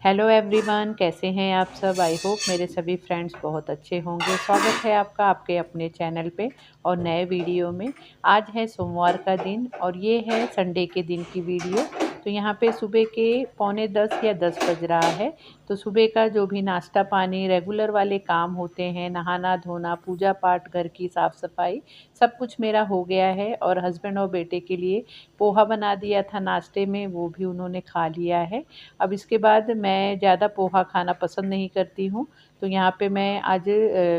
Hello everyone, कैसे हैं आप सब। आई होप मेरे सभी फ्रेंड्स बहुत अच्छे होंगे। स्वागत है आपका आपके अपने चैनल पे और नए वीडियो में। आज है सोमवार का दिन और ये है संडे के दिन की वीडियो। तो यहाँ पे सुबह के 9:45 या 10 बज रहा है। तो सुबह का जो भी नाश्ता पानी रेगुलर वाले काम होते हैं, नहाना धोना, पूजा पाठ, घर की साफ़ सफाई, सब कुछ मेरा हो गया है। और हस्बैंड और बेटे के लिए पोहा बना दिया था नाश्ते में, वो भी उन्होंने खा लिया है। अब इसके बाद मैं ज़्यादा पोहा खाना पसंद नहीं करती हूँ। तो यहाँ पे मैं आज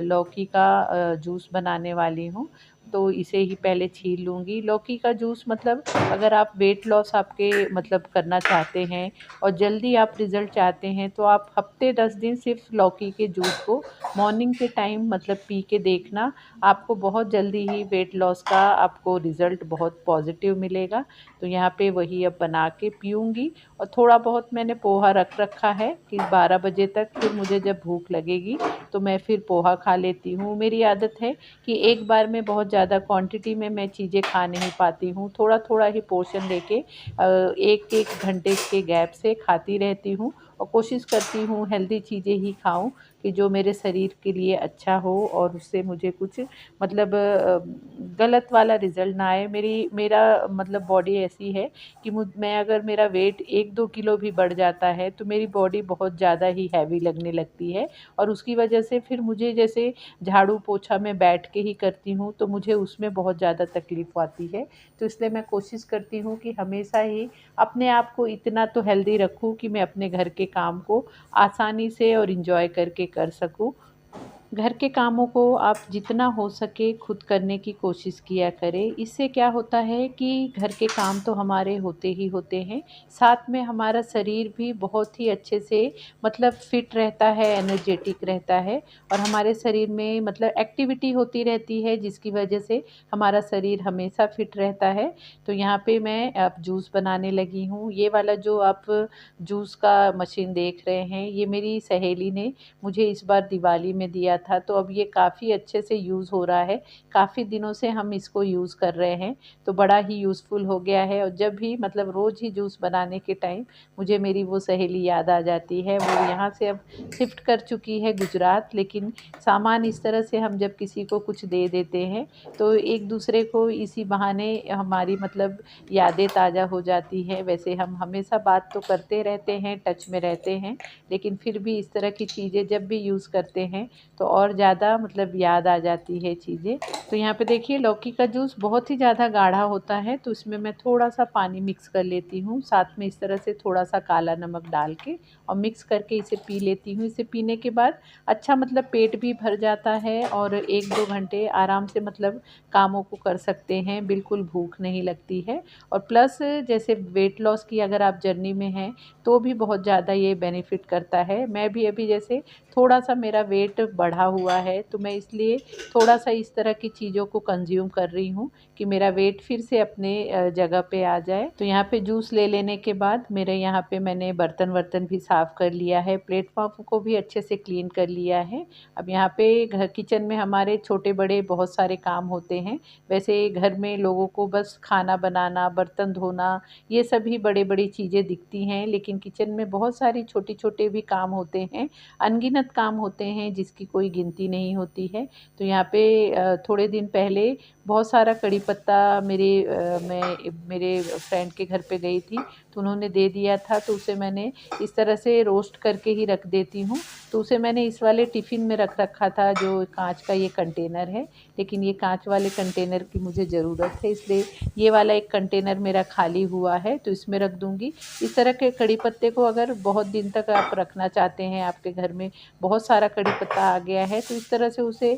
लौकी का जूस बनाने वाली हूँ। तो इसे ही पहले छील लूँगी। लौकी का जूस मतलब अगर आप वेट लॉस आपके मतलब करना चाहते हैं और जल्दी आप रिज़ल्ट चाहते हैं, तो आप हफ़्ते 10 दिन सिर्फ़ लौकी के जूस को मॉर्निंग के टाइम मतलब पी के देखना। आपको बहुत जल्दी ही वेट लॉस का आपको रिज़ल्ट बहुत पॉज़िटिव मिलेगा। तो यहाँ पे वही अब बना के पीऊँगी। और थोड़ा बहुत मैंने पोहा रख रखा है कि 12 बजे तक फिर मुझे जब भूख लगेगी तो मैं फिर पोहा खा लेती हूँ। मेरी आदत है कि एक बार में बहुत ज़्यादा क्वांटिटी में मैं चीज़ें खा नहीं पाती हूँ, थोड़ा थोड़ा ही पोर्शन लेके एक एक घंटे के गैप से खाती रहती हूँ। और कोशिश करती हूँ हेल्दी चीज़ें ही खाऊं कि जो मेरे शरीर के लिए अच्छा हो और उससे मुझे कुछ मतलब गलत वाला रिज़ल्ट ना आए। मेरा मतलब बॉडी ऐसी है कि मैं अगर मेरा वेट 1-2 किलो भी बढ़ जाता है तो मेरी बॉडी बहुत ज़्यादा ही हैवी लगने लगती है। और उसकी वजह से फिर मुझे जैसे झाड़ू पोछा मैं बैठ के ही करती हूँ तो मुझे उसमें बहुत ज़्यादा तकलीफ़ आती है। तो इसलिए मैं कोशिश करती हूँ कि हमेशा ही अपने आप को इतना तो हेल्दी रखूँ कि मैं अपने घर के काम को आसानी से और एंजॉय करके कर सकूँ। घर के कामों को आप जितना हो सके खुद करने की कोशिश किया करें। इससे क्या होता है कि घर के काम तो हमारे होते ही होते हैं, साथ में हमारा शरीर भी बहुत ही अच्छे से मतलब फिट रहता है, एनर्जेटिक रहता है। और हमारे शरीर में मतलब एक्टिविटी होती रहती है जिसकी वजह से हमारा शरीर हमेशा फिट रहता है। तो यहाँ पे मैं अब जूस बनाने लगी हूँ। ये वाला जो आप जूस का मशीन देख रहे हैं, ये मेरी सहेली ने मुझे इस बार दिवाली में दिया था। तो अब ये काफ़ी अच्छे से यूज़ हो रहा है, काफ़ी दिनों से हम इसको यूज़ कर रहे हैं। तो बड़ा ही यूज़फुल हो गया है। और जब भी मतलब रोज़ ही जूस बनाने के टाइम मुझे मेरी वो सहेली याद आ जाती है। वो यहाँ से अब शिफ्ट कर चुकी है गुजरात, लेकिन सामान इस तरह से हम जब किसी को कुछ दे देते हैं तो एक दूसरे को इसी बहाने हमारी मतलब यादें ताज़ा हो जाती हैं। वैसे हम हमेशा बात तो करते रहते हैं, टच में रहते हैं, लेकिन फिर भी इस तरह की चीज़ें जब भी यूज़ करते हैं तो और ज़्यादा मतलब याद आ जाती है चीज़ें। तो यहाँ पे देखिए लौकी का जूस बहुत ही ज़्यादा गाढ़ा होता है, तो इसमें मैं थोड़ा सा पानी मिक्स कर लेती हूँ, साथ में इस तरह से थोड़ा सा काला नमक डाल के और मिक्स करके इसे पी लेती हूँ। इसे पीने के बाद अच्छा मतलब पेट भी भर जाता है और 1-2 घंटे आराम से मतलब कामों को कर सकते हैं, बिल्कुल भूख नहीं लगती है। और प्लस जैसे वेट लॉस की अगर आप जर्नी में हैं तो भी बहुत ज़्यादा ये बेनिफिट करता है। मैं भी अभी जैसे थोड़ा-सा मेरा वेट बढ़ा हुआ है, तो मैं इसलिए थोड़ा-सा इस तरह की चीज़ों को कंज़्यूम कर रही हूँ कि मेरा वेट फिर से अपने जगह पे आ जाए। तो यहाँ पे जूस ले लेने के बाद मेरे यहाँ पे मैंने बर्तन-वर्तन भी साफ़ कर लिया है, प्लेटफ़ॉर्म को भी अच्छे से क्लीन कर लिया है। अब यहाँ पे घर किचन में हमारे छोटे-बड़े बहुत सारे काम होते हैं। वैसे घर में लोगों को बस खाना बनाना, बर्तन धोना, ये सभी बड़ी-बड़ी चीज़ें दिखती हैं, लेकिन किचन में बहुत सारी छोटे-छोटे भी काम होते हैं, अनगिनत काम होते हैं जिसकी कोई गिनती नहीं होती है। तो यहाँ पे थोड़े दिन पहले बहुत सारा कड़ी पत्ता मैं मेरे फ्रेंड के घर पे गई थी, तो उन्होंने दे दिया था, तो उसे मैंने इस तरह से रोस्ट करके ही रख देती हूँ। तो उसे मैंने इस वाले टिफ़िन में रख रखा था जो काँच का ये कंटेनर है, लेकिन ये काँच वाले कंटेनर की मुझे ज़रूरत है, इसलिए ये वाला एक कंटेनर मेरा खाली हुआ है तो इसमें रख दूँगी। इस तरह के कड़ी पत्ते को अगर बहुत दिन तक आप रखना चाहते हैं, आपके घर में बहुत सारा कड़ी पत्ता आ गया है, तो इस तरह से उसे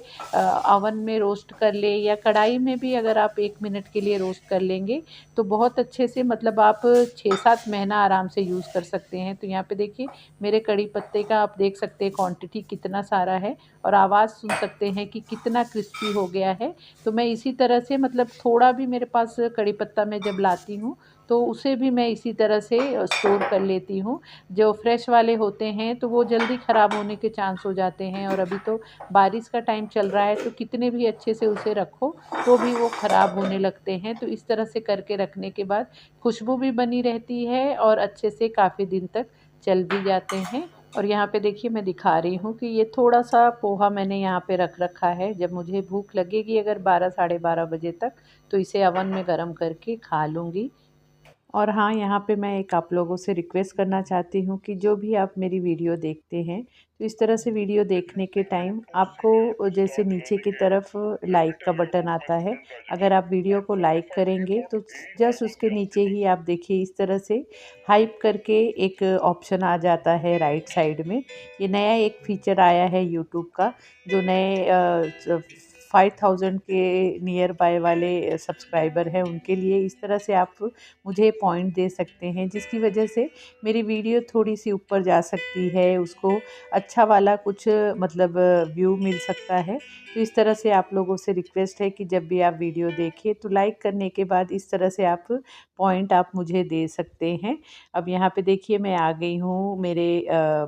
ओवन में रोस्ट कर लें या कढ़ाई में भी अगर आप 1 मिनट के लिए रोस्ट कर लेंगे तो बहुत अच्छे से मतलब आप 6-7 महीना आराम से यूज़ कर सकते हैं। तो यहाँ पे देखिए मेरे कड़ी पत्ते का आप देख सकते हैं क्वांटिटी कितना सारा है और आवाज़ सुन सकते हैं कि कितना क्रिस्पी हो गया है। तो मैं इसी तरह से मतलब थोड़ा भी मेरे पास कड़ी पत्ता मैं जब लाती हूँ तो उसे भी मैं इसी तरह से स्टोर कर लेती हूँ। जो फ्रेश वाले होते हैं तो वो जल्दी ख़राब होने के चांस हो जाते हैं, और अभी तो बारिश का टाइम चल रहा है तो कितने भी अच्छे से उसे रखो तो भी वो ख़राब होने लगते हैं। तो इस तरह से करके रखने के बाद खुशबू भी बनी रहती है और अच्छे से काफ़ी दिन तक चल भी जाते हैं। और यहाँ पे देखिए मैं दिखा रही हूँ कि ये थोड़ा सा पोहा मैंने यहाँ पे रख रखा है। जब मुझे भूख लगेगी अगर 12 साढ़े 12 बजे तक, तो इसे अवन में गर्म करके खा लूँगी। और हाँ, यहाँ पे मैं एक आप लोगों से रिक्वेस्ट करना चाहती हूँ कि जो भी आप मेरी वीडियो देखते हैं, तो इस तरह से वीडियो देखने के टाइम आपको जैसे नीचे की तरफ लाइक का बटन आता है, अगर आप वीडियो को लाइक करेंगे तो जस्ट उसके नीचे ही आप देखिए इस तरह से हाइप करके एक ऑप्शन आ जाता है राइट साइड में। ये नया एक फीचर आया है यूट्यूब का, जो नए 5000 के नियर बाय वाले सब्सक्राइबर हैं उनके लिए। इस तरह से आप मुझे पॉइंट दे सकते हैं, जिसकी वजह से मेरी वीडियो थोड़ी सी ऊपर जा सकती है, उसको अच्छा वाला कुछ मतलब व्यू मिल सकता है। तो इस तरह से आप लोगों से रिक्वेस्ट है कि जब भी आप वीडियो देखिए तो लाइक करने के बाद इस तरह से आप पॉइंट आप मुझे दे सकते हैं। अब यहाँ पे देखिए मैं आ गई हूँ मेरे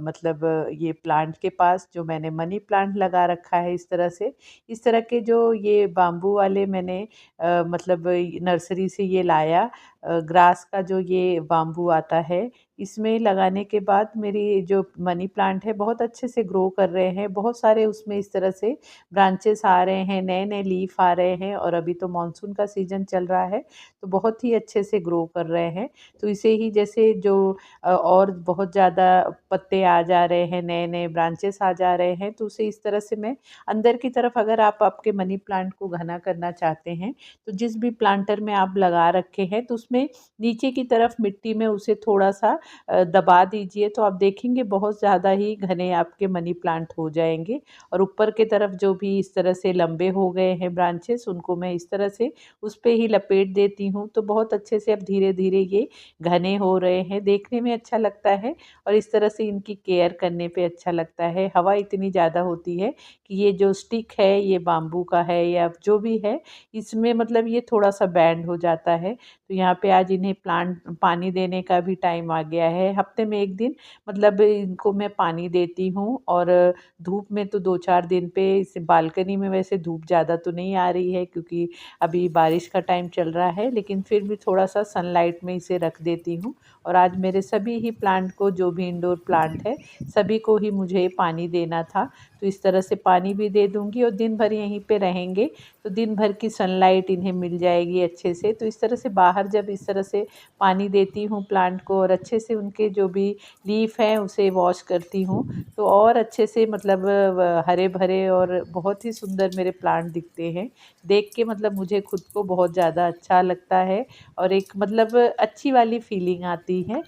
मतलब ये प्लांट के पास, जो मैंने मनी प्लांट लगा रखा है इस तरह से। इस तरह के जो ये बाम्बू वाले मैंने मतलब नर्सरी से ये लाया, ग्रास का जो ये बाम्बू आता है, इसमें लगाने के बाद मेरी जो मनी प्लांट है बहुत अच्छे से ग्रो कर रहे हैं। बहुत सारे उसमें इस तरह से ब्रांचेस आ रहे हैं, नए नए लीफ आ रहे हैं, और अभी तो मानसून का सीज़न चल रहा है तो बहुत ही अच्छे से ग्रो कर रहे हैं। तो इसे ही जैसे जो और बहुत ज़्यादा पत्ते आ जा रहे हैं, नए नए ब्रांचेस आ जा रहे हैं, तो उसे इस तरह से मैं अंदर की तरफ, अगर आप आपके मनी प्लांट को घना करना चाहते हैं तो जिस भी प्लांटर में आप लगा रखे हैं तो उसमें नीचे की तरफ मिट्टी में उसे थोड़ा सा दबा दीजिए, तो आप देखेंगे बहुत ज़्यादा ही घने आपके मनी प्लांट हो जाएंगे। और ऊपर की तरफ जो भी इस तरह से लंबे हो गए हैं ब्रांचेस, उनको मैं इस तरह से उस पे ही लपेट देती हूँ, तो बहुत अच्छे से अब धीरे धीरे ये घने हो रहे हैं, देखने में अच्छा लगता है और इस तरह से इनकी केयर करने पे अच्छा लगता है। हवा इतनी ज़्यादा होती है कि ये जो स्टिक है ये बाम्बू का है या जो भी है, इसमें मतलब ये थोड़ा सा बैंड हो जाता है। तो यहाँ पे आज इन्हें प्लांट पानी देने का भी टाइम आ गया है। हफ्ते में एक दिन मतलब इनको मैं पानी देती हूँ, और धूप में तो 2-4 दिन पे इस बालकनी में वैसे धूप ज़्यादा तो नहीं आ रही है क्योंकि अभी बारिश का टाइम चल रहा है, लेकिन फिर भी थोड़ा सा सनलाइट में इसे रख देती हूँ। और आज मेरे सभी ही प्लांट को, जो भी इंडोर प्लांट है, सभी को ही मुझे पानी देना था, तो इस तरह से पानी भी दे दूँगी और दिन भर यहीं पे रहेंगे तो दिन भर की सनलाइट इन्हें मिल जाएगी अच्छे से। तो इस तरह से बाहर जब इस तरह से पानी देती हूँ प्लांट को और अच्छे से उनके जो भी लीफ हैं उसे वॉश करती हूँ, तो और अच्छे से मतलब हरे भरे और बहुत ही सुंदर मेरे प्लांट दिखते हैं। देख के मतलब मुझे खुद को बहुत ज़्यादा अच्छा लगता है और एक मतलब अच्छी वाली फीलिंग आती है।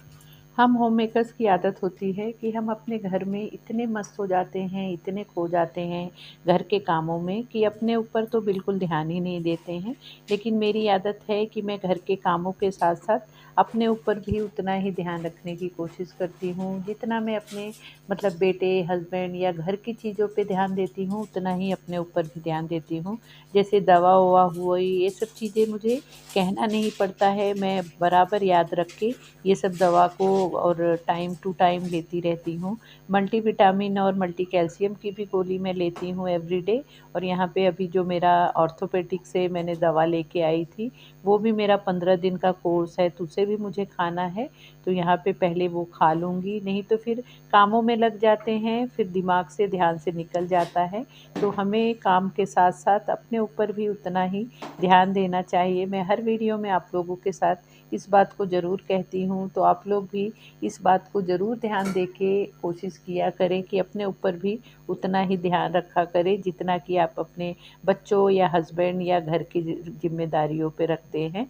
हम होम मेकर्स की आदत होती है कि हम अपने घर में इतने मस्त हो जाते हैं, इतने खो जाते हैं घर के कामों में कि अपने ऊपर तो बिल्कुल ध्यान ही नहीं देते हैं। लेकिन मेरी आदत है कि मैं घर के कामों के साथ-साथ अपने ऊपर भी उतना ही ध्यान रखने की कोशिश करती हूँ। जितना मैं अपने मतलब बेटे, हस्बैंड या घर की चीज़ों पे ध्यान देती हूँ, उतना ही अपने ऊपर भी ध्यान देती हूँ। जैसे दवा-ववा हुई, ये सब चीज़ें मुझे कहना नहीं पड़ता है, मैं बराबर याद रख के ये सब दवा को और टाइम टू टाइम लेती रहती हूँ। मल्टीविटामिन और मल्टी कैल्शियम की भी गोली मैं लेती हूँ एवरीडे। और यहाँ पे अभी जो मेरा ऑर्थोपेडिक से मैंने दवा लेके आई थी, वो भी मेरा 15 दिन का कोर्स है, तो उसे भी मुझे खाना है। तो यहाँ पे पहले वो खा लूँगी, नहीं तो फिर कामों में लग जाते हैं, फिर दिमाग से ध्यान से निकल जाता है। तो हमें काम के साथ-साथ अपने ऊपर भी उतना ही ध्यान देना चाहिए। मैं हर वीडियो में आप लोगों के साथ इस बात को ज़रूर कहती हूँ, तो आप लोग भी इस बात को ज़रूर ध्यान दे के कोशिश किया करें कि अपने ऊपर भी उतना ही ध्यान रखा करें जितना कि आप अपने बच्चों या हस्बैंड या घर की ज़िम्मेदारियों पे रखते हैं।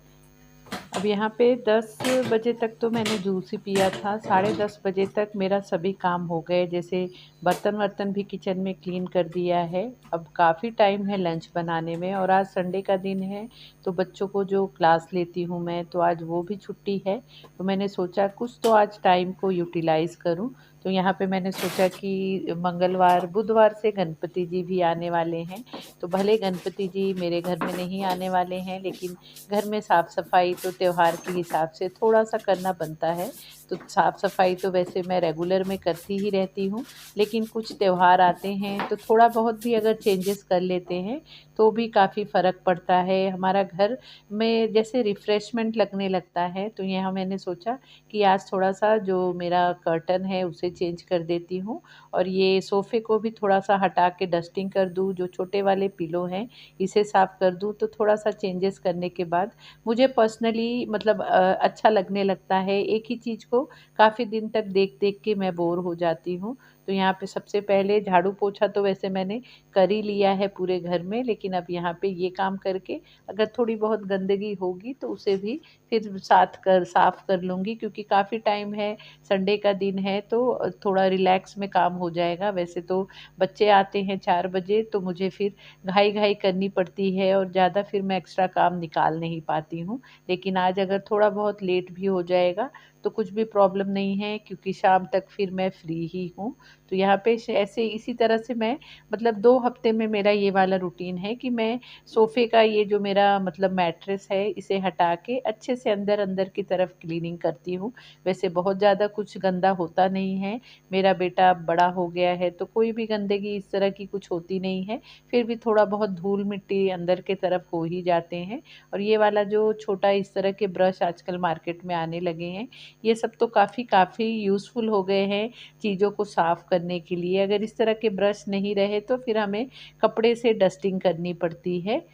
अब यहाँ पे 10 बजे तक तो मैंने जूस ही पिया था, साढ़े 10 बजे तक मेरा सभी काम हो गए, जैसे बर्तन-वर्तन भी किचन में क्लीन कर दिया है। अब काफ़ी टाइम है लंच बनाने में, और आज संडे का दिन है, तो बच्चों को जो क्लास लेती हूँ मैं, तो आज वो भी छुट्टी है। तो मैंने सोचा कुछ तो आज टाइम को यूटिलाइज़ करूँ, तो यहाँ पे मैंने सोचा कि मंगलवार, बुधवार से गणपति जी भी आने वाले हैं, तो भले गणपति जी मेरे घर में नहीं आने वाले हैं, लेकिन घर में साफ़ सफाई तो त्योहार के हिसाब से थोड़ा सा करना बनता है। तो साफ़ सफाई तो वैसे मैं रेगुलर में करती ही रहती हूँ, लेकिन कुछ त्योहार आते हैं तो थोड़ा बहुत भी अगर चेंजेस कर लेते हैं तो भी काफ़ी फ़र्क पड़ता है। हमारा घर में जैसे रिफ़्रेशमेंट लगने लगता है। तो यहाँ मैंने सोचा कि आज थोड़ा-सा जो मेरा कर्टन है उसे चेंज कर देती हूँ और ये सोफ़े को भी थोड़ा-सा हटा के डस्टिंग कर दूँ, जो छोटे वाले पिलो हैं इसे साफ़ कर दूँ। तो थोड़ा-सा चेंजेस करने के बाद मुझे पर्सनली मतलब अच्छा लगने लगता है। एक ही चीज़ को काफ़ी दिन तक देख-देख के मैं बोर हो जाती हूँ। तो यहाँ पे सबसे पहले झाड़ू-पोछा तो वैसे मैंने कर ही लिया है पूरे घर में, लेकिन अब यहाँ पे ये काम करके अगर थोड़ी बहुत गंदगी होगी तो उसे भी फिर साफ़ कर लूँगी, क्योंकि काफ़ी टाइम है, संडे का दिन है तो थोड़ा रिलैक्स में काम हो जाएगा। वैसे तो बच्चे आते हैं 4 बजे तो मुझे फिर घाई-घाई करनी पड़ती है और ज़्यादा फिर मैं एक्स्ट्रा काम निकाल नहीं पाती हूँ। लेकिन आज अगर थोड़ा बहुत लेट भी हो जाएगा तो कुछ भी प्रॉब्लम नहीं है, क्योंकि शाम तक फिर मैं फ्री ही हूँ। तो यहाँ पे ऐसे इसी तरह से मैं मतलब 2 हफ्ते में मेरा ये वाला रूटीन है कि मैं सोफ़े का ये जो मेरा मतलब मैट्रेस है इसे हटा के अच्छे से अंदर-अंदर की तरफ क्लीनिंग करती हूँ। वैसे बहुत ज़्यादा कुछ गंदा होता नहीं है। मेरा बेटा अब बड़ा हो गया है तो कोई भी गंदगी इस तरह की कुछ होती नहीं है। फिर भी थोड़ा बहुत धूल-मिट्टी अंदर की तरफ हो ही जाते हैं। और ये वाला जो छोटा इस तरह के ब्रश आजकल मार्केट में आने लगे हैं, ये सब तो काफ़ी यूज़फुल हो गए हैं चीज़ों को साफ़ करने के लिए। अगर इस तरह के ब्रश नहीं रहे तो फिर हमें कपड़े से डस्टिंग करनी पड़ती है।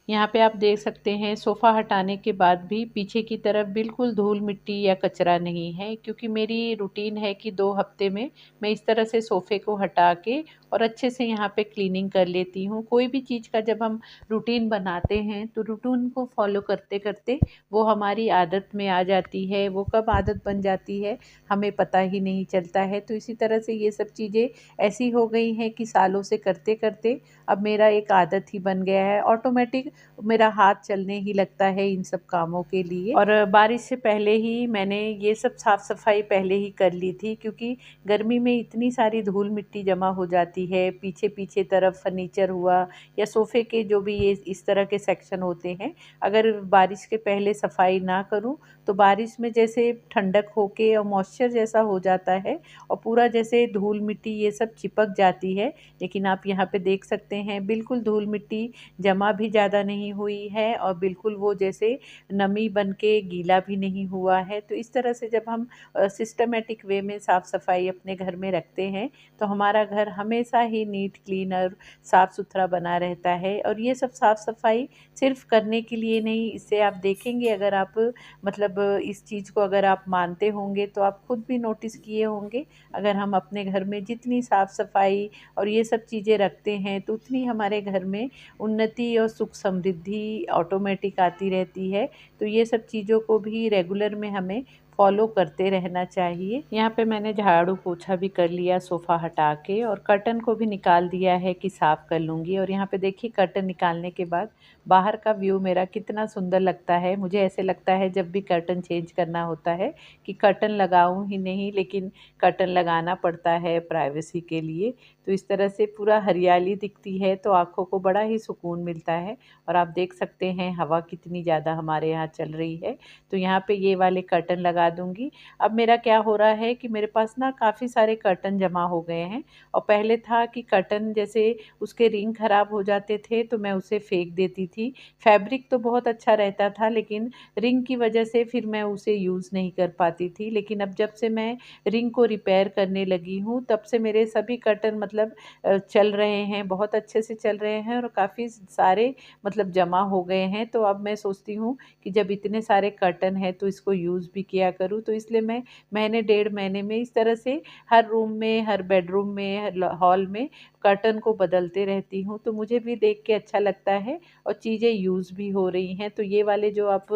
यहाँ पे आप देख सकते हैं सोफ़ा हटाने के बाद भी पीछे की तरफ बिल्कुल धूल-मिट्टी या कचरा नहीं है, क्योंकि मेरी रूटीन है कि 2 हफ्ते में मैं इस तरह से सोफ़े को हटा के और अच्छे से यहाँ पे क्लीनिंग कर लेती हूँ। कोई भी चीज़ का जब हम रूटीन बनाते हैं तो रूटीन को फ़ॉलो करते-करते वो हमारी आदत में आ जाती है। वो कब आदत बन जाती है हमें पता ही नहीं चलता है। तो इसी तरह से ये सब चीज़ें ऐसी हो गई हैं कि सालों से करते-करते अब मेरा एक आदत ही बन गया है। ऑटोमेटिक मेरा हाथ चलने ही लगता है इन सब कामों के लिए। और बारिश से पहले ही मैंने ये सब साफ़-सफ़ाई पहले ही कर ली थी, क्योंकि गर्मी में इतनी सारी धूल-मिट्टी जमा हो जाती है। पीछे-पीछे तरफ फर्नीचर हुआ या सोफ़े के जो भी ये इस तरह के सेक्शन होते हैं, अगर बारिश के पहले सफ़ाई ना करूँ तो बारिश में जैसे ठंडक होके और मॉइस्चर जैसा हो जाता है और पूरा जैसे धूल-मिट्टी ये सब चिपक जाती है। लेकिन आप यहाँ पे देख सकते हैं बिल्कुल धूल-मिट्टी जमा भी ज़्यादा नहीं हुई है और बिल्कुल वो जैसे नमी बन के गीला भी नहीं हुआ है। तो इस तरह से जब हम सिस्टमैटिक वे में साफ़-सफ़ाई अपने घर में रखते हैं तो हमारा घर हमेशा ही नीट, क्लीन और साफ़-सुथरा बना रहता है। और ये सब साफ़-सफ़ाई सिर्फ़ करने के लिए नहीं, इससे आप देखेंगे अगर आप मतलब इस चीज़ को अगर आप मानते होंगे तो आप खुद भी नोटिस किए होंगे, अगर हम अपने घर में जितनी साफ़-सफ़ाई और ये सब चीज़ें रखते हैं तो उतनी हमारे घर में उन्नति और सुख समृद्धि ऑटोमेटिक आती रहती है। तो ये सब चीज़ों को भी रेगुलर में हमें फ़ॉलो करते रहना चाहिए। यहाँ पे मैंने झाड़ू पोछा भी कर लिया सोफ़ा हटा के और कर्टन को भी निकाल दिया है कि साफ़ कर लूँगी। और यहाँ पे देखिए कर्टन निकालने के बाद बाहर का व्यू मेरा कितना सुंदर लगता है। मुझे ऐसे लगता है जब भी कर्टन चेंज करना होता है कि कर्टन लगाऊँ ही नहीं, लेकिन कर्टन लगाना पड़ता है प्राइवेसी के लिए। तो इस तरह से पूरा हरियाली दिखती है तो आँखों को बड़ा ही सुकून मिलता है। और आप देख सकते हैं हवा कितनी ज़्यादा हमारे यहाँ चल रही है। तो यहाँ पे ये वाले कर्टन लगा दूँगी। अब मेरा क्या हो रहा है कि मेरे पास ना काफ़ी सारे कर्टन जमा हो गए हैं और पहले था कि कर्टन जैसे उसके रिंग ख़राब हो जाते थे तो मैं उसे फेंक देती थी। फैब्रिक तो बहुत अच्छा रहता था, लेकिन रिंग की वजह से फिर मैं उसे यूज़ नहीं कर पाती थी। लेकिन अब जब से मैं रिंग को रिपेयर करने लगी हूँ तब से मेरे सभी कर्टन मतलब चल रहे हैं, बहुत अच्छे से चल रहे हैं और काफ़ी सारे मतलब जमा हो गए हैं। तो अब मैं सोचती हूँ कि जब इतने सारे कर्टन हैं तो इसको यूज़ भी किया करूँ। तो इसलिए मैं महीने डेढ़ महीने में इस तरह से हर रूम में, हर बेडरूम में, हर हॉल में कर्टन को बदलते रहती हूँ। तो मुझे भी देख के अच्छा लगता है और चीज़ें यूज़ भी हो रही हैं। तो ये वाले जो आप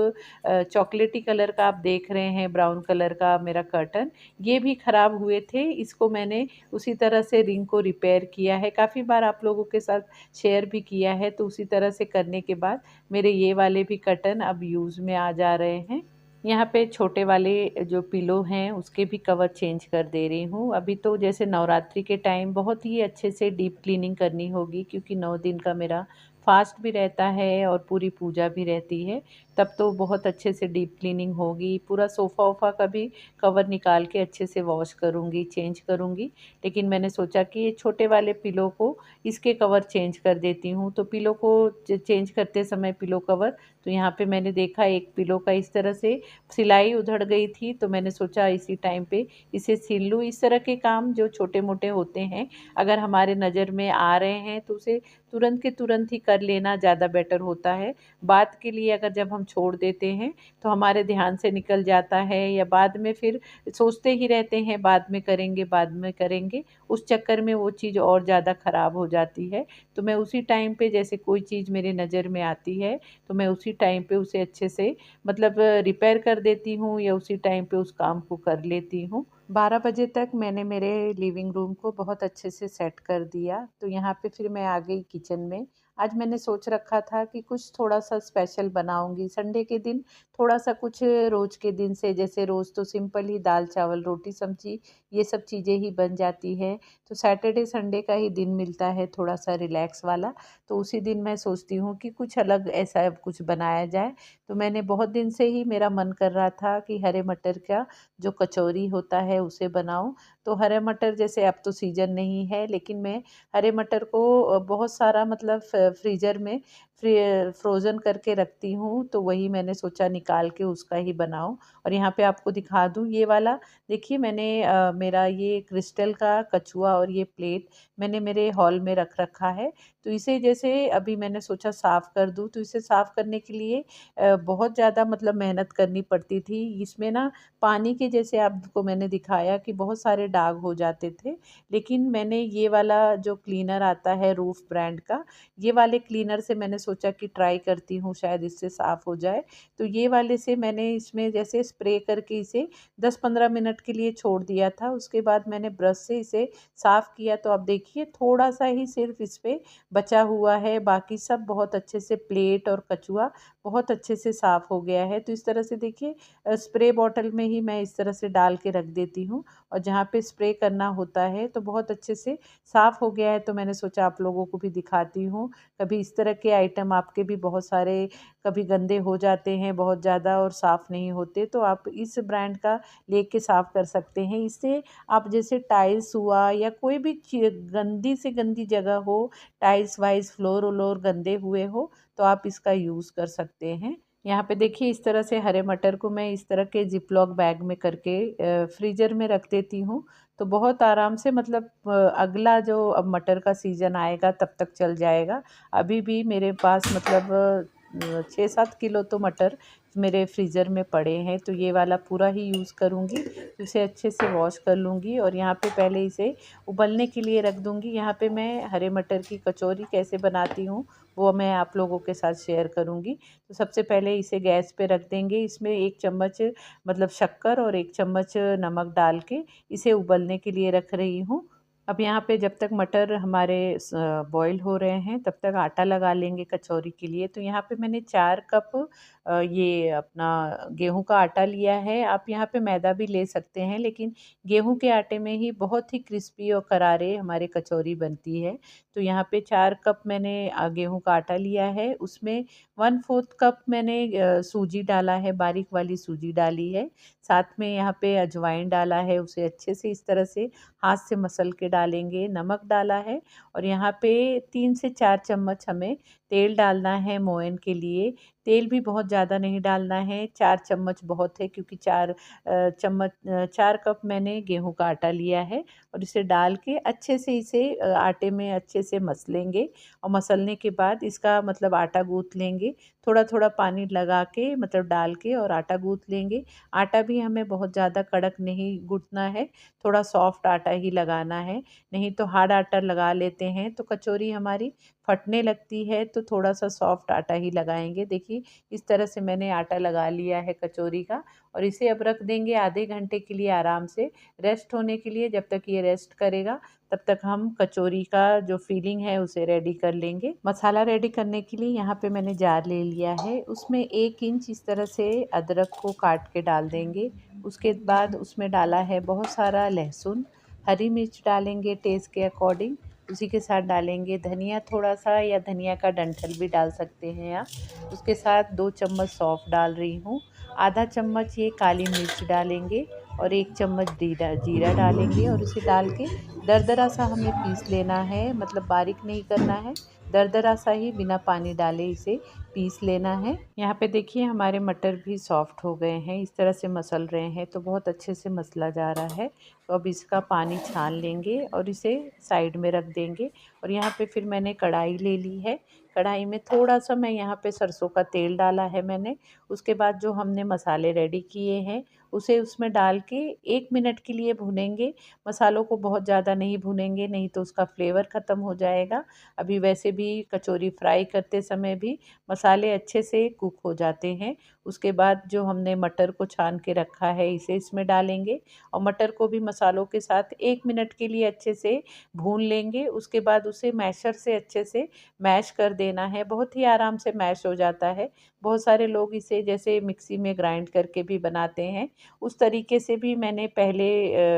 चॉकलेटी कलर का आप देख रहे हैं, ब्राउन कलर का मेरा कर्टन, ये भी ख़राब हुए थे। इसको मैंने उसी तरह से रिंग को रिपेयर किया है, काफ़ी बार आप लोगों के साथ शेयर भी किया है। तो उसी तरह से करने के बाद मेरे ये वाले भी कर्टन अब यूज़ में आ जा रहे हैं। यहाँ पे छोटे वाले जो पिलो हैं उसके भी कवर चेंज कर दे रही हूँ। अभी तो जैसे नवरात्रि के टाइम बहुत ही अच्छे से डीप क्लीनिंग करनी होगी, क्योंकि 9 दिन का मेरा फास्ट भी रहता है और पूरी पूजा भी रहती है। तब तो बहुत अच्छे से डीप क्लीनिंग होगी, पूरा सोफ़ा वोफ़ा का भी कवर निकाल के अच्छे से वॉश करूँगी, चेंज करूँगी। लेकिन मैंने सोचा कि ये छोटे वाले पिलो को इसके कवर चेंज कर देती हूँ। तो पिलो को चेंज करते समय पिलो कवर, तो यहाँ पे मैंने देखा एक पिलो का इस तरह से सिलाई उधड़ गई थी, तो मैंने सोचा इसी टाइम पे इसे सिल लूँ। इस तरह के काम जो छोटे-मोटे होते हैं, अगर हमारे नज़र में आ रहे हैं तो उसे तुरंत के तुरंत ही कर लेना ज़्यादा बेटर होता है। बाद के लिए अगर जब हम छोड़ देते हैं तो हमारे ध्यान से निकल जाता है, या बाद में फिर सोचते ही रहते हैं बाद में करेंगे, उस चक्कर में वो चीज़ और ज़्यादा ख़राब हो जाती है। तो मैं उसी टाइम पे जैसे कोई चीज़ मेरे नज़र में आती है तो मैं उसी टाइम पे उसे अच्छे से मतलब रिपेयर कर देती हूँ, या उसी टाइम पे उस काम को कर लेती हूँ। 12 बजे तक मैंने मेरे लिविंग रूम को बहुत अच्छे से सेट कर दिया, तो यहाँ पे फिर मैं आ गई किचन में। आज मैंने सोच रखा था कि कुछ थोड़ा-सा स्पेशल बनाऊँगी, संडे के दिन थोड़ा-सा कुछ रोज़ के दिन से, जैसे रोज़ तो सिंपल ही दाल, चावल, रोटी, सब्ज़ी ये सब चीज़ें ही बन जाती है। तो सैटरडे, संडे का ही दिन मिलता है थोड़ा-सा रिलैक्स वाला, तो उसी दिन मैं सोचती हूँ कि कुछ अलग ऐसा कुछ बनाया जाए। तो मैंने बहुत दिन से ही मेरा मन कर रहा था कि हरे मटर का जो कचौरी होता है उसे बनाऊँ। तो हरे मटर जैसे अब तो सीज़न नहीं है, लेकिन मैं हरे मटर को बहुत सारा मतलब फ्रीज़र में फ्रोज़न करके रखती हूँ, तो वही मैंने सोचा निकाल के उसका ही बनाऊँ। और यहाँ पे आपको दिखा दूँ ये वाला, देखिए मैंने मेरा ये क्रिस्टल का कछुआ और ये प्लेट मैंने मेरे हॉल में रख रखा है। तो इसे जैसे अभी मैंने सोचा साफ़ कर दूँ, तो इसे साफ़ करने के लिए बहुत ज़्यादा मतलब मेहनत करनी पड़ती थी। इसमें ना पानी के जैसे आपको मैंने दिखाया कि बहुत सारे दाग हो जाते थे, लेकिन मैंने ये वाला जो क्लीनर आता है रूफ ब्रांड का, ये वाले क्लीनर से मैंने सोचा कि ट्राई करती हूँ, शायद इससे साफ़ हो जाए। तो ये वाले से मैंने इसमें जैसे स्प्रे करके इसे 10-15 मिनट के लिए छोड़ दिया था। उसके बाद मैंने ब्रश से इसे साफ़ किया, तो आप देखिए थोड़ा-सा ही सिर्फ़ इस पे बचा हुआ है, बाकी सब बहुत अच्छे से प्लेट और कछुआ बहुत अच्छे से साफ़ हो गया है। तो इस तरह से देखिए स्प्रे बॉटल में ही मैं इस तरह से डाल के रख देती हूँ, और जहाँ पे स्प्रे करना होता है तो बहुत अच्छे से साफ़ हो गया है। तो मैंने सोचा आप लोगों को भी दिखाती हूँ। कभी इस तरह के आइटम आपके भी बहुत सारे कभी गंदे हो जाते हैं बहुत ज़्यादा और साफ़ नहीं होते, तो आप इस ब्रांड का लेके साफ़ कर सकते हैं। इससे आप जैसे टाइल्स हुआ या कोई भी गंदी से गंदी जगह हो, टाइल्स वाइल्स फ्लोर व्लोर गंदे हुए हो, तो आप इसका यूज़ कर सकते हैं। यहाँ पे देखिए इस तरह से हरे मटर को मैं इस तरह के ज़िप-लॉक बैग में करके फ्रीज़र में रख देती हूँ, तो बहुत आराम से मतलब अगला जो अब मटर का सीज़न आएगा तब तक चल जाएगा। अभी भी मेरे पास मतलब 6-7 किलो तो मटर मेरे फ्रीज़र में पड़े हैं, तो ये वाला पूरा ही यूज़ करूँगी। तो इसे अच्छे से वॉश कर लूँगी और यहाँ पे पहले इसे उबलने के लिए रख दूँगी। यहाँ पे मैं हरे मटर की कचौरी कैसे बनाती हूँ, वो मैं आप लोगों के साथ शेयर करूँगी। तो सबसे पहले इसे गैस पे रख देंगे, इसमें 1 चम्मच मतलब शक्कर और 1 चम्मच नमक डाल के इसे उबलने के लिए रख रही हूँ। अब यहाँ पे जब तक मटर हमारे बॉईल हो रहे हैं तब तक आटा लगा लेंगे कचौरी के लिए। तो यहाँ पे मैंने 4 कप ये अपना गेहूँ का आटा लिया है। आप यहाँ पे मैदा भी ले सकते हैं, लेकिन गेहूँ के आटे में ही बहुत ही क्रिस्पी और करारे हमारे कचौरी बनती है। तो यहाँ पे 4 कप मैंने गेहूँ का आटा लिया है, उसमें 1/4 कप मैंने सूजी डाला है, बारीक वाली सूजी डाली है। साथ में यहाँ पे अजवाइन डाला है, उसे अच्छे से इस तरह से हाथ से मसल के डालेंगे। नमक डाला है, और यहाँ पे 3 से 4 चम्मच हमें तेल डालना है मोयन के लिए। तेल भी बहुत ज़्यादा नहीं डालना है, 4 चम्मच बहुत है, क्योंकि 4 कप मैंने गेहूँ का आटा लिया है। और इसे डाल के अच्छे से इसे आटे में अच्छे से मसलेंगे, और मसलने के बाद इसका मतलब आटा गूँथ लेंगे। थोड़ा-थोड़ा पानी लगा के मतलब डाल के और आटा गूँथ लेंगे। आटा भी हमें बहुत ज़्यादा कड़क नहीं गूँथना है, थोड़ा सॉफ्ट आटा ही लगाना है, नहीं तो हार्ड आटा लगा लेते हैं तो कचौरी हमारी फटने लगती है, तो थोड़ा-सा सॉफ्ट आटा ही लगाएँगे। देखिए इस तरह से मैंने आटा लगा लिया है कचौरी का, और इसे अब रख देंगे आधे घंटे के लिए आराम से रेस्ट होने के लिए। जब तक ये रेस्ट करेगा तब तक हम कचौरी का जो फिलिंग है उसे रेडी कर लेंगे। मसाला रेडी करने के लिए यहाँ पे मैंने जार ले लिया है, उसमें 1 इंच इस तरह से अदरक को काट के डाल देंगे। उसके बाद उसमें डाला है बहुत सारा लहसुन, हरी मिर्च डालेंगे टेस्ट के अकॉर्डिंग, उसी के साथ डालेंगे धनिया थोड़ा सा, या धनिया का डंठल भी डाल सकते हैं आप। उसके साथ 2 चम्मच सौंफ डाल रही हूँ, आधा चम्मच ये काली मिर्च डालेंगे और 1 चम्मच जीरा डालेंगे और इसे डाल के दरदरा सा हमें पीस लेना है, मतलब बारीक नहीं करना है, दरदरा सा ही बिना पानी डाले इसे पीस लेना है। यहाँ पे देखिए हमारे मटर भी सॉफ्ट हो गए हैं, इस तरह से मसल रहे हैं तो बहुत अच्छे से मसला जा रहा है। तो अब इसका पानी छान लेंगे और इसे साइड में रख देंगे। और यहाँ पे फिर मैंने कढ़ाई ले ली है, कढ़ाई में थोड़ा सा मैं यहाँ पे सरसों का तेल डाला है मैंने। उसके बाद जो हमने मसाले रेडी किए हैं उसे उसमें डाल के 1 मिनट के लिए भूनेंगे। मसालों को बहुत ज़्यादा नहीं भूनेंगे, नहीं तो उसका फ्लेवर ख़त्म हो जाएगा। अभी वैसे भी कचौरी फ्राई करते समय भी मसाले अच्छे से कुक हो जाते हैं। उसके बाद जो हमने मटर को छान के रखा है इसे इसमें डालेंगे और मटर को भी मसालों के साथ 1 मिनट के लिए अच्छे से भून लेंगे। उसके बाद उसे मैशर से अच्छे से मैश कर देना है, बहुत ही आराम से मैश हो जाता है। बहुत सारे लोग इसे जैसे मिक्सी में ग्राइंड करके भी बनाते हैं, उस तरीके से भी मैंने पहले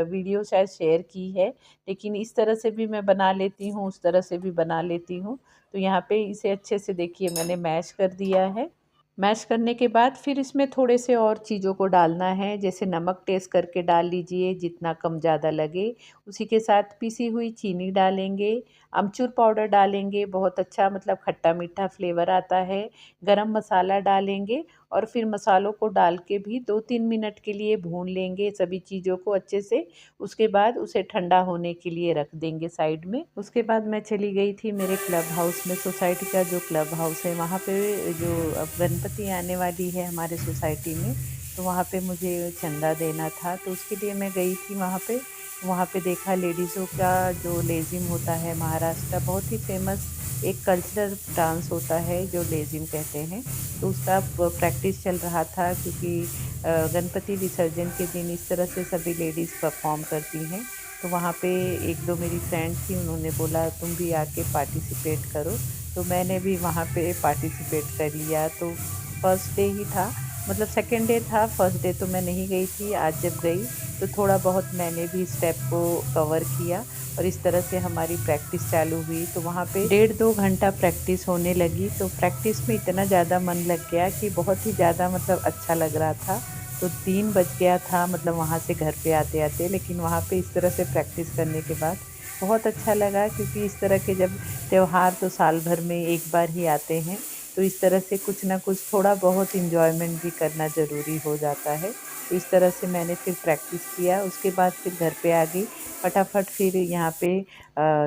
वीडियो शायद शेयर की है, लेकिन इस तरह से भी मैं बना लेती हूँ, उस तरह से भी बना लेती हूँ। तो यहाँ पे इसे अच्छे से देखिए मैंने मैश कर दिया है। मैश करने के बाद फिर इसमें थोड़े से और चीज़ों को डालना है, जैसे नमक टेस्ट करके डाल लीजिए, जितना कम ज़्यादा लगे। उसी के साथ पिसी हुई चीनी डालेंगे, अमचूर पाउडर डालेंगे, बहुत अच्छा मतलब खट्टा मीठा फ्लेवर आता है। गरम मसाला डालेंगे और फिर मसालों को डाल के भी 2-3 मिनट के लिए भून लेंगे सभी चीज़ों को अच्छे से। उसके बाद उसे ठंडा होने के लिए रख देंगे साइड में। उसके बाद मैं चली गई थी मेरे क्लब हाउस में, सोसाइटी का जो क्लब हाउस है वहाँ पे, जो अब गणपति आने वाली है हमारे सोसाइटी में, तो वहाँ पे मुझे चंदा देना था, तो उसके लिए मैं गई थी वहाँ पे। वहाँ पे देखा लेडीज़ों का जो लेज़िम होता है महाराष्ट्र का, बहुत ही फेमस एक कल्चरल डांस होता है जो लेज़िम कहते हैं। तो उसका प्रैक्टिस चल रहा था, क्योंकि गणपति विसर्जन के दिन इस तरह से सभी लेडीज़ परफॉर्म करती हैं। तो वहाँ पे 1-2 मेरी फ्रेंड थी, उन्होंने बोला तुम भी आके पार्टिसिपेट करो, तो मैंने भी वहाँ पे पार्टिसिपेट कर लिया। तो फर्स्ट डे ही था, मतलब सेकंड डे था, फर्स्ट डे तो मैं नहीं गई थी। आज जब गई तो थोड़ा बहुत मैंने भी स्टेप को कवर किया और इस तरह से हमारी प्रैक्टिस चालू हुई। तो वहाँ पे 1.5-2 घंटा प्रैक्टिस होने लगी, तो प्रैक्टिस में इतना ज़्यादा मन लग गया कि बहुत ही ज़्यादा मतलब अच्छा लग रहा था। तो 3 बज गया था, मतलब वहाँ से घर पे आते आते, लेकिन वहाँ पे इस तरह से प्रैक्टिस करने के बाद बहुत अच्छा लगा, क्योंकि इस तरह के जब त्यौहार तो साल भर में एक बार ही आते हैं, तो इस तरह से कुछ ना कुछ थोड़ा बहुत इंजॉयमेंट भी करना ज़रूरी हो जाता है। तो इस तरह से मैंने फिर प्रैक्टिस किया। उसके बाद फिर घर पे आ गई फटाफट। फिर यहाँ पे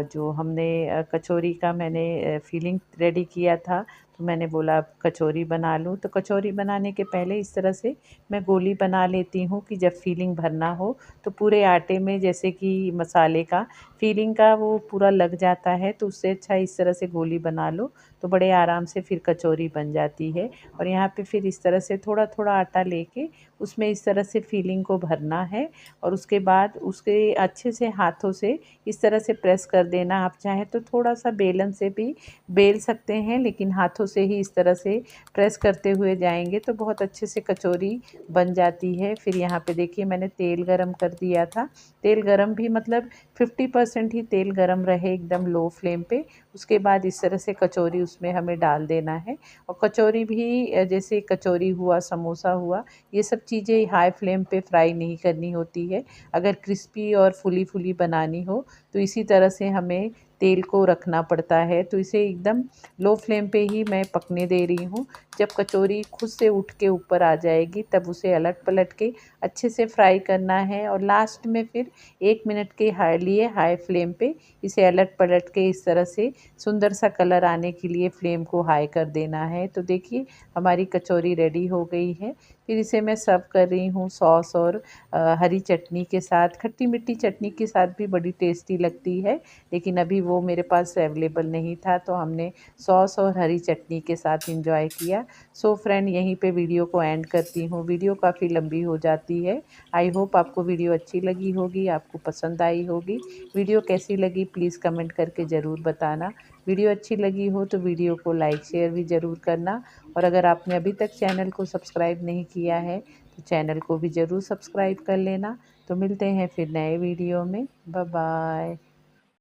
जो हमने कचौरी का मैंने फिलिंग रेडी किया था, तो मैंने बोला अब कचौरी बना लूँ। तो कचौरी बनाने के पहले इस तरह से मैं गोली बना लेती हूँ कि जब फिलिंग भरना हो तो पूरे आटे में, जैसे कि मसाले का फिलिंग का वो पूरा लग जाता है, तो उससे अच्छा इस तरह से गोली बना लो तो बड़े आराम से फिर कचौरी बन जाती है। और यहाँ पे फिर इस तरह से थोड़ा थोड़ा आटा लेके उसमें इस तरह से फिलिंग को भरना है और उसके बाद उसके अच्छे से हाथों से इस तरह से प्रेस कर देना। आप चाहें तो थोड़ा सा बेलन से भी बेल सकते हैं, लेकिन हाथों से ही इस तरह से प्रेस करते हुए जाएंगे तो बहुत अच्छे से कचौरी बन जाती है। फिर यहाँ पे देखिए मैंने तेल गरम कर दिया था, तेल गरम भी मतलब 50% ही तेल गरम रहे, एकदम लो फ्लेम पे। उसके बाद इस तरह से कचौरी उसमें हमें डाल देना है। और कचौरी भी जैसे कचौरी हुआ, समोसा हुआ, ये सब चीज़ें हाई फ्लेम पे फ्राई नहीं करनी होती है। अगर क्रिस्पी और फुली फुली बनानी हो तो इसी तरह से हमें तेल को रखना पड़ता है। तो इसे एकदम लो फ्लेम पे ही मैं पकने दे रही हूँ। जब कचौरी खुद से उठ के ऊपर आ जाएगी तब उसे अलट पलट के अच्छे से फ्राई करना है और लास्ट में फिर 1 मिनट के लिए हाई फ्लेम पे इसे अलट पलट के इस तरह से सुंदर सा कलर आने के लिए फ्लेम को हाई कर देना है। तो देखिए हमारी कचौरी रेडी हो गई है। फिर इसे मैं सर्व कर रही हूँ सॉस और हरी चटनी के साथ। खट्टी मीठी चटनी के साथ भी बड़ी टेस्टी लगती है, लेकिन अभी वो मेरे पास अवेलेबल नहीं था, तो हमने सॉस और हरी चटनी के साथ इंजॉय किया। सो फ्रेंड, यहीं पे वीडियो को एंड करती हूँ, वीडियो काफ़ी लंबी हो जाती है। आई होप आपको वीडियो अच्छी लगी होगी, आपको पसंद आई होगी। वीडियो कैसी लगी प्लीज़ कमेंट करके ज़रूर बताना। वीडियो अच्छी लगी हो तो वीडियो को लाइक शेयर भी ज़रूर करना, और अगर आपने अभी तक चैनल को सब्सक्राइब नहीं किया है तो चैनल को भी ज़रूर सब्सक्राइब कर लेना। तो मिलते हैं फिर नए वीडियो में। Bye bye.